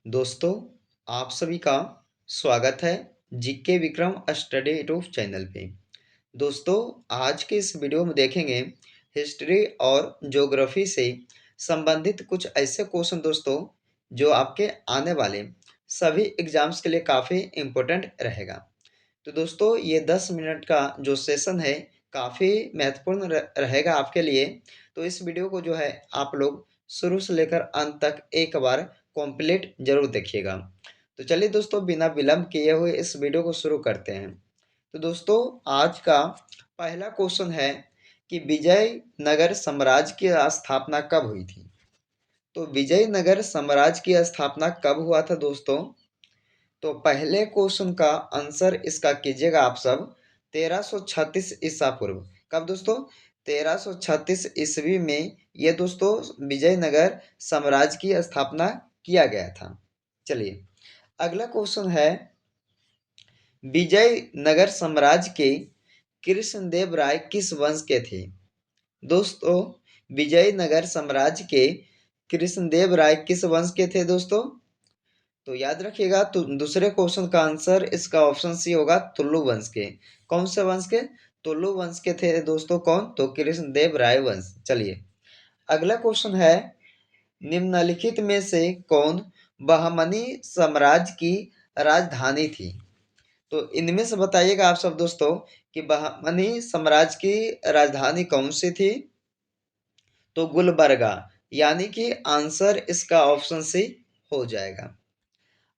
दोस्तों, आप सभी का स्वागत है GK Vikram study YouTube channel पे। दोस्तों, आज के इस वीडियो में देखेंगे हिस्ट्री और ज्योग्राफी से संबंधित कुछ ऐसे क्वेश्चन दोस्तों जो आपके आने वाले सभी एग्जाम्स के लिए काफ़ी इम्पोर्टेंट रहेगा। तो दोस्तों, ये 10 मिनट का जो सेशन है काफ़ी महत्वपूर्ण रहेगा आपके लिए। तो इस वीडियो को जो है आप लोग शुरू से लेकर अंत तक एक बार कंप्लीट जरूर देखिएगा। तो चलिए दोस्तों, बिना विलंब किए हुए इस वीडियो को शुरू करते हैं। तो दोस्तों, आज का पहला क्वेश्चन है कि विजयनगर साम्राज्य की स्थापना कब हुई थी। तो विजयनगर साम्राज्य की स्थापना कब हुआ था दोस्तों। तो पहले क्वेश्चन का आंसर इसका कीजिएगा आप सब 1336 ईसा पूर्व। कब दोस्तों। 1336 ईस्वी में ये दोस्तों विजयनगर साम्राज्य की स्थापना किया गया था। चलिए, अगला क्वेश्चन है विजयनगर साम्राज्य के कृष्णदेव राय किस वंश के थे। दोस्तों, विजयनगर साम्राज्य के कृष्णदेव राय किस वंश के थे दोस्तों। तो याद रखिएगा, तो दूसरे क्वेश्चन का आंसर इसका ऑप्शन सी होगा तुल्लु वंश के। कौन से वंश के। तुल्लु वंश के थे दोस्तों। कौन। तो कृष्णदेव राय वंश। चलिए, अगला क्वेश्चन है निम्नलिखित में से कौन बहमनी साम्राज्य की राजधानी थी। तो इनमें से बताइएगा आप सब दोस्तों कि बहमनी साम्राज्य की राजधानी कौन सी थी। तो गुलबर्गा, यानी कि आंसर इसका ऑप्शन सी हो जाएगा।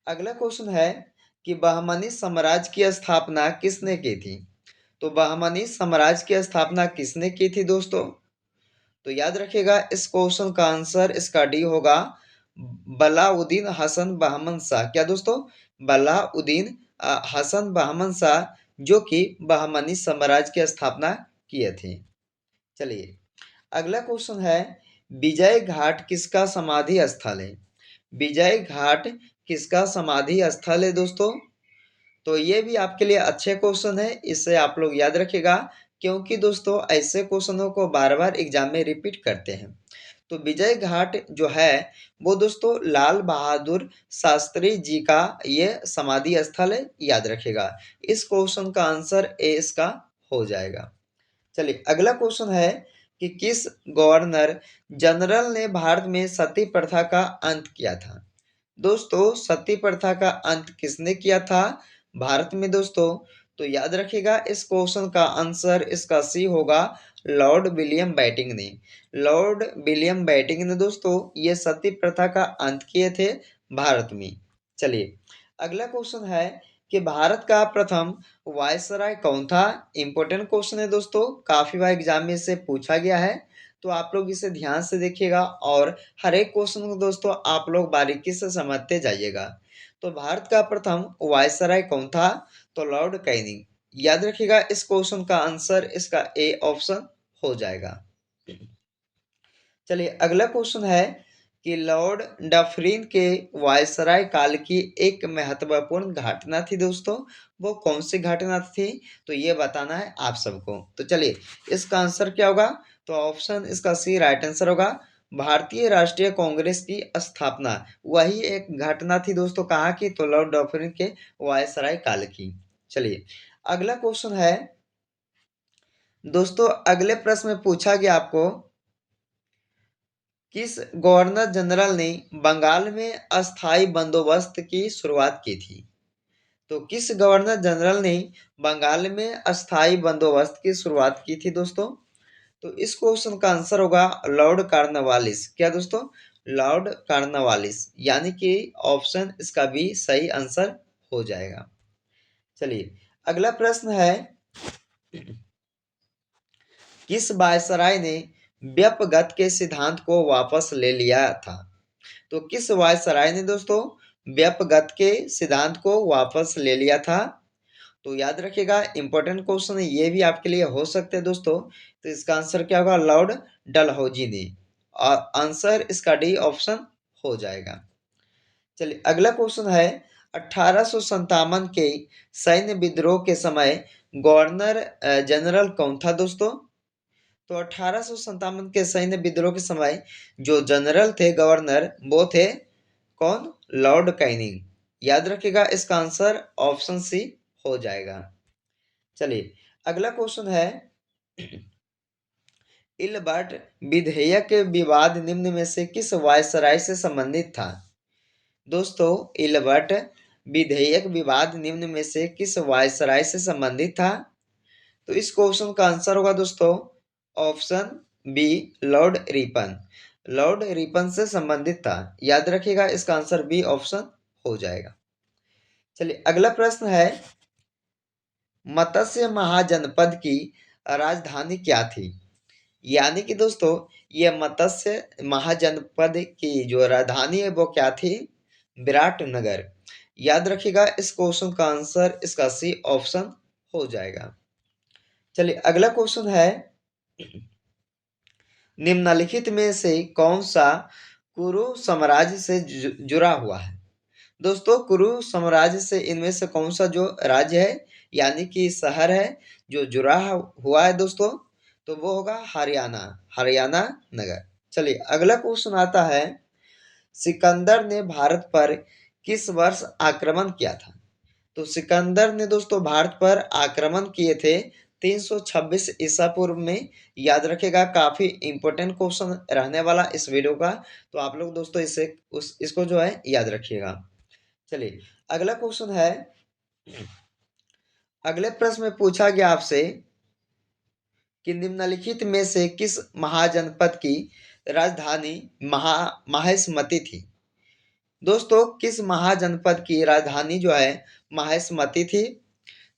अगला क्वेश्चन है कि बहमनी साम्राज्य की स्थापना किसने की थी। तो बहमनी साम्राज्य की स्थापना किसने की थी दोस्तों। तो याद रखिएगा, इस क्वेश्चन का आंसर इसका डी होगा बलाउद्दीन हसन बहमन शाह। क्या दोस्तों। बलाउद्दीन हसन बहमन शाह, जो कि बहमनी साम्राज्य की स्थापना किए थे। चलिए, अगला क्वेश्चन है विजय घाट किसका समाधि स्थल है। विजय घाट किसका समाधि स्थल है दोस्तों। तो ये भी आपके लिए अच्छे क्वेश्चन है, इसे आप लोग याद रखिएगा, क्योंकि दोस्तों ऐसे क्वेश्चनों को बार बार एग्जाम में रिपीट करते हैं। तो विजय घाट जो है वो दोस्तों लाल बहादुर शास्त्री जी का ये समाधि स्थल है, याद रखिएगा। इस क्वेश्चन का आंसर ए इसका हो जाएगा। चलिए, अगला क्वेश्चन है कि किस गवर्नर जनरल ने भारत में सती प्रथा का अंत किया था। दोस्तों, सती प्रथा का अंत किसने किया था भारत में दोस्तों। तो याद रखिएगा, इस क्वेश्चन का आंसर इसका सी होगा लॉर्ड विलियम बेंटिंक ने। लॉर्ड विलियम बेंटिंक ने दोस्तों ये सती प्रथा का अंत किए थे भारत में। चलिए, अगला क्वेश्चन है कि भारत का प्रथम वायसराय कौन था। इंपॉर्टेंट क्वेश्चन है दोस्तों, काफी बार एग्जाम में से पूछा गया है, तो आप लोग इसे ध्यान से देखिएगा और हर एक क्वेश्चन को दोस्तों आप लोग बारीकी से समझते जाइएगा। तो भारत का प्रथम वायसराय कौन था। तो लॉर्ड कैनिंग। याद रखिएगा, इस क्वेश्चन का आंसर इसका ए ऑप्शन हो जाएगा। चलिए, अगला क्वेश्चन है कि लॉर्ड डफरिन के वायसराय काल की एक महत्वपूर्ण घटना थी दोस्तों। वो कौन सी घटना थी, तो ये बताना है आप सबको। तो चलिए, इसका आंसर क्या होगा। तो ऑप्शन इसका सी राइट आंसर होगा। भारतीय राष्ट्रीय कांग्रेस की स्थापना वही एक घटना थी दोस्तों। कहाँ की। तो लॉर्ड डफरिन के वायसराय काल की। चलिए, अगला क्वेश्चन है दोस्तों, अगले प्रश्न में पूछा गया आपको किस गवर्नर जनरल ने बंगाल में अस्थायी बंदोबस्त की शुरुआत की थी। तो किस गवर्नर जनरल ने बंगाल में अस्थायी बंदोबस्त की शुरुआत की थी दोस्तों। तो इस क्वेश्चन का आंसर होगा लॉर्ड कार्नवालिस। क्या दोस्तों। लॉर्ड कार्नवालिस, यानी कि ऑप्शन इसका भी सही आंसर हो जाएगा। चलिए, अगला प्रश्न है किस वायसराय ने व्यपगत के सिद्धांत को वापस ले लिया था। तो किस वायसराय ने दोस्तों व्यपगत के सिद्धांत को वापस ले लिया था। तो याद रखिएगा, इंपॉर्टेंट क्वेश्चन ये भी आपके लिए हो सकते हैं दोस्तों। तो इसका आंसर क्या होगा। लॉर्ड डलहौजी ने, और आंसर इसका डी ऑप्शन हो जाएगा। चलिए, अगला क्वेश्चन है 1857 के सैन्य विद्रोह के समय गवर्नर जनरल कौन था दोस्तों। तो 1857 के सैन्य विद्रोह के समय जो जनरल थे गवर्नर वो थे कौन? Lord Canning. याद रखिएगा इसका आंसर ऑप्शन सी हो जाएगा। चलिए अगला क्वेश्चन है, इलबर्ट विधेयक विवाद निम्न में से किस वायसराय से संबंधित था? दोस्तों इलबर्ट विधेयक विवाद निम्न में से किस वायसराय से संबंधित था? तो इस क्वेश्चन का आंसर होगा दोस्तों option B, Lord Ripon. Lord Ripon से संबंधित था। याद रखिएगा इसका आंसर बी ऑप्शन हो जाएगा। चलिए अगला प्रश्न है, मत्स्य महाजनपद की राजधानी क्या थी? यानी कि दोस्तों ये मत्स्य महाजनपद की जो राजधानी है वो क्या थी? विराटनगर। याद रखिएगा इस क्वेश्चन का आंसर इसका सी ऑप्शन हो जाएगा। चलिए अगला क्वेश्चन है, निम्नलिखित में से कौन सा कुरु साम्राज्य से जुड़ा हुआ है? दोस्तों कुरु साम्राज्य से इनमें से कौन सा जो राज्य है यानी कि शहर है जो जुड़ा हुआ है दोस्तों, तो वो होगा हरियाणा, हरियाणा नगर। चलिए अगला क्वेश्चन आता है, सिकंदर ने भारत पर किस वर्ष आक्रमण किया था? तो सिकंदर ने दोस्तों भारत पर आक्रमण किए थे 326 ईसा पूर्व में। याद रखेगा काफी इंपॉर्टेंट क्वेश्चन रहने वाला इस वीडियो का, तो आप लोग दोस्तों इसको जो है याद रखिएगा। चलिए अगला क्वेश्चन है, अगले प्रश्न में पूछा गया आपसे कि निम्नलिखित में से किस महाजनपद की राजधानी माहिष्मती थी? दोस्तों किस महाजनपद की राजधानी जो है माहिष्मती थी?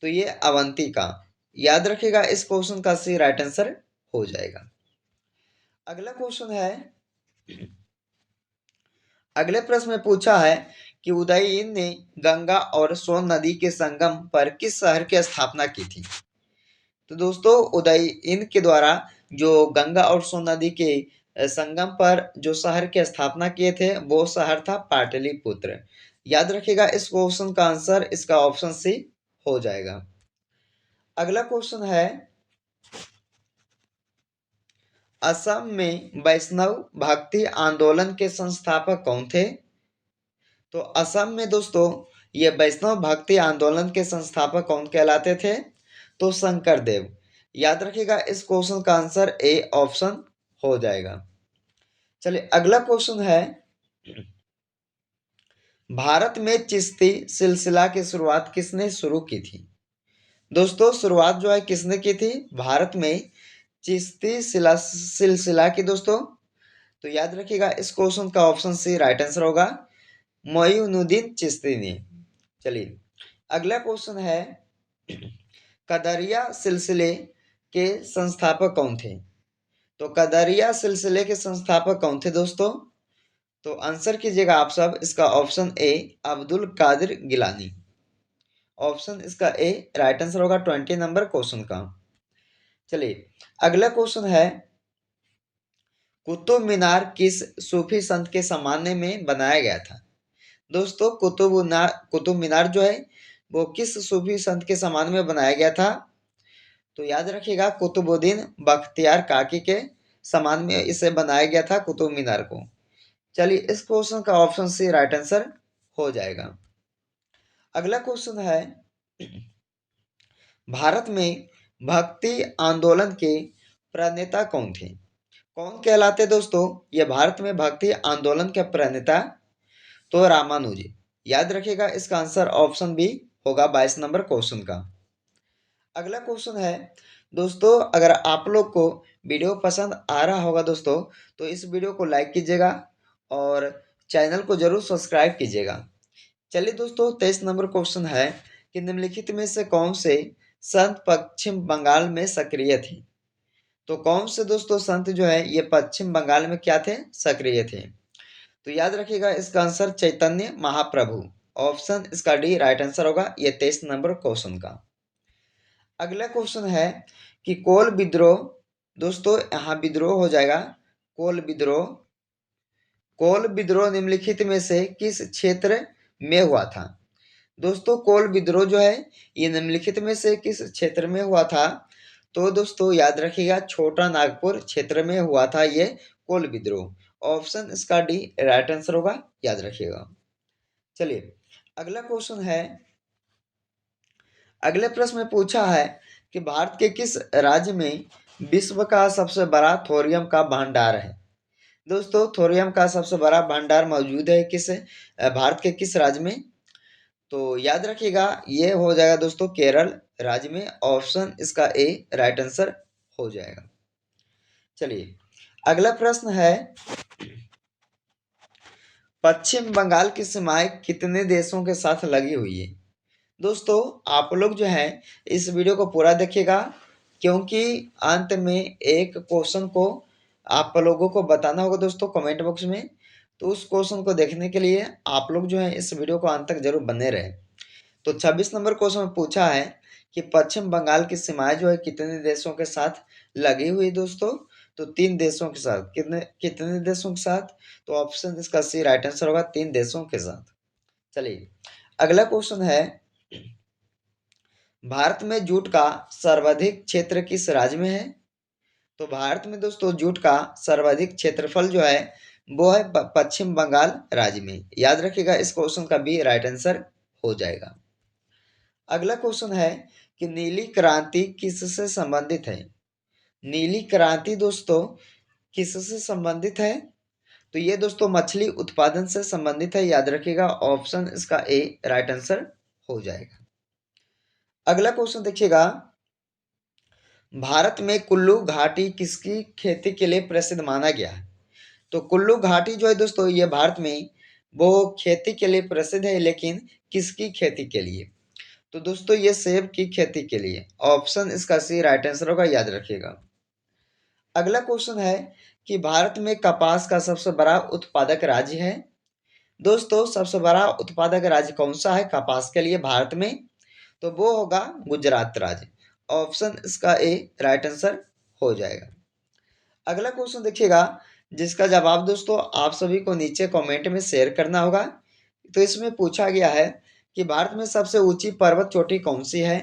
तो ये अवंती का। याद रखिएगा इस क्वेश्चन का सी राइट आंसर हो जाएगा। अगला क्वेश्चन है, अगले प्रश्न में पूछा है कि उदयन ने गंगा और सोन नदी के संगम पर किस शहर की स्थापना की थी? तो दोस्तों उदयन के द्वारा जो गंगा और सोन नदी के संगम पर जो शहर की स्थापना किए थे वो शहर था पाटलिपुत्र। याद रखिएगा इस क्वेश्चन का आंसर इसका ऑप्शन सी हो जाएगा। अगला क्वेश्चन है, असम में वैष्णव भक्ति आंदोलन के संस्थापक कौन थे? तो असम में दोस्तों ये वैष्णव भक्ति आंदोलन के संस्थापक कौन कहलाते थे? तो शंकर देव। याद रखिएगा इस क्वेश्चन का आंसर ए ऑप्शन हो जाएगा। चलिए अगला क्वेश्चन है, भारत में चिश्ती सिलसिला की शुरुआत किसने शुरू की थी? दोस्तों शुरुआत जो है किसने की थी भारत में चिश्ती सिलसिला की दोस्तों? तो याद रखिएगा इस क्वेश्चन का ऑप्शन सी राइट आंसर होगा, मोइनुद्दीन चिश्ती ने। चलिए अगला क्वेश्चन है, कदरिया सिलसिले के संस्थापक कौन थे? तो कदरिया सिलसिले के संस्थापक कौन थे दोस्तों? तो आंसर कीजिएगा आप सब इसका option A, Abdul Qadir Gilani. Option इसका ए राइट आंसर होगा 20 नंबर क्वेश्चन का। चलिए अगला क्वेश्चन है, कुतुब मीनार किस सूफी संत के सम्मान में बनाया गया था? दोस्तों कुतुब मीनार जो है वो किस सूफी संत के सम्मान में बनाया गया था? तो याद रखिएगा कुतुबुद्दीन बख्तियार काकी के सम्मान में इसे बनाया गया था कुतुब मीनार को। चलिए इस क्वेश्चन का ऑप्शन सी राइट आंसर हो जाएगा। अगला क्वेश्चन है, भारत में भक्ति आंदोलन के प्रणेता कौन थे? कौन कहलाते दोस्तों ये भारत में भक्ति आंदोलन के प्रणेता? तो रामानुज। याद रखिएगा इसका आंसर ऑप्शन बी होगा 22 नंबर क्वेश्चन का। अगला क्वेश्चन है दोस्तों, अगर आप लोग को वीडियो पसंद आ रहा होगा दोस्तों तो इस वीडियो को लाइक कीजिएगा और चैनल को जरूर सब्सक्राइब कीजिएगा। चलिए दोस्तों 23 नंबर क्वेश्चन है कि निम्नलिखित में से कौन से संत पश्चिम बंगाल में सक्रिय थे? तो कौन से दोस्तों संत जो है ये पश्चिम बंगाल में क्या थे? सक्रिय थे। तो याद रखिएगा इसका आंसर चैतन्य महाप्रभु। ऑप्शन इसका डी राइट आंसर होगा ये 23 नंबर क्वेश्चन का। अगला क्वेश्चन है कि कोल विद्रोह, दोस्तों यहाँ विद्रोह हो जाएगा कोल विद्रोह। कोल विद्रोह निम्नलिखित में से किस क्षेत्र में हुआ था? दोस्तों कोल विद्रोह जो है ये निम्नलिखित में से किस क्षेत्र में हुआ था? तो दोस्तों याद रखिएगा छोटा नागपुर क्षेत्र में हुआ था ये कोल विद्रोह। ऑप्शन इसका डी राइट आंसर होगा, याद रखिएगा। चलिए अगला क्वेश्चन है, अगले प्रश्न में पूछा है कि भारत के किस राज्य में विश्व का सबसे बड़ा थोरियम का भंडार है। दोस्तों थोरियम का सबसे बड़ा भंडार मौजूद है किस भारत के किस राज्य में, तो याद रखिएगा ये हो जाएगा दोस्तों केरल राज्य में, ऑप्शन इसका ए राइट आंसर हो जाएगा। चलिए अगला प्रश्न है, पश्चिम बंगाल की सीमाएं कितने देशों के साथ लगी हुई है। दोस्तों आप लोग जो है इस वीडियो को पूरा देखिएगा, क्योंकि अंत में एक क्वेश्चन को आप लोगों को बताना होगा दोस्तों कमेंट बॉक्स में। तो उस क्वेश्चन को देखने के लिए आप लोग जो है इस वीडियो को अंत तक जरूर बने रहे। तो 26 नंबर क्वेश्चन में पूछा है कि पश्चिम बंगाल की सीमाएं जो है कितने देशों के साथ लगी हुई दोस्तों, तो 3 देशों के साथ। कितने कितने देशों के साथ, तो ऑप्शन इसका सी राइट आंसर होगा, 3 देशों के साथ। चलिए अगला क्वेश्चन है, भारत में जूट का सर्वाधिक क्षेत्र किस राज्य में है। तो भारत में दोस्तों जूट का सर्वाधिक क्षेत्रफल जो है वो है पश्चिम बंगाल राज्य में, याद रखिएगा इस क्वेश्चन का भी राइट आंसर हो जाएगा। अगला क्वेश्चन है कि नीली क्रांति किससे संबंधित है। नीली क्रांति दोस्तों किससे संबंधित है, तो ये दोस्तों मछली उत्पादन से संबंधित है, याद रखिएगा ऑप्शन इसका ए राइट आंसर हो जाएगा। अगला क्वेश्चन देखिएगा, भारत में कुल्लू घाटी किसकी खेती के लिए प्रसिद्ध माना गया है। तो कुल्लू घाटी जो है दोस्तों ये भारत में वो खेती के लिए प्रसिद्ध है, लेकिन किसकी खेती के लिए, तो दोस्तों ये सेब की खेती के लिए, ऑप्शन इसका सी राइट आंसर होगा, याद रखिएगा। अगला क्वेश्चन है कि भारत में कपास का सबसे बड़ा उत्पादक राज्य है। दोस्तों सबसे बड़ा उत्पादक राज्य कौन सा है कपास के लिए भारत में, तो वो होगा गुजरात राज्य, ऑप्शन इसका ए राइट आंसर हो जाएगा। अगला क्वेश्चन देखिएगा जिसका जवाब दोस्तों आप सभी को नीचे कमेंट में शेयर करना होगा। तो इसमें पूछा गया है कि भारत में सबसे ऊंची पर्वत चोटी कौन सी है।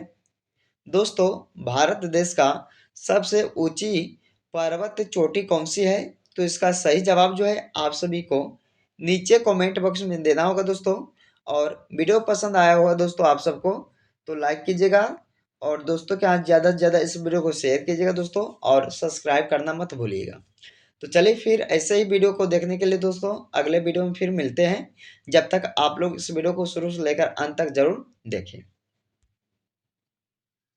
दोस्तों भारत देश का सबसे ऊंची पर्वत चोटी कौन सी है, तो इसका सही जवाब जो है आप सभी को नीचे कमेंट बॉक्स में देना होगा दोस्तों। और वीडियो पसंद आया होगा दोस्तों आप सबको तो लाइक कीजिएगा, और दोस्तों के हाथ ज़्यादा से ज़्यादा इस वीडियो को शेयर कीजिएगा दोस्तों, और सब्सक्राइब करना मत भूलिएगा। तो चलिए फिर ऐसे ही वीडियो को देखने के लिए दोस्तों अगले वीडियो में फिर मिलते हैं। जब तक आप लोग इस वीडियो को शुरू से लेकर अंत तक जरूर देखें।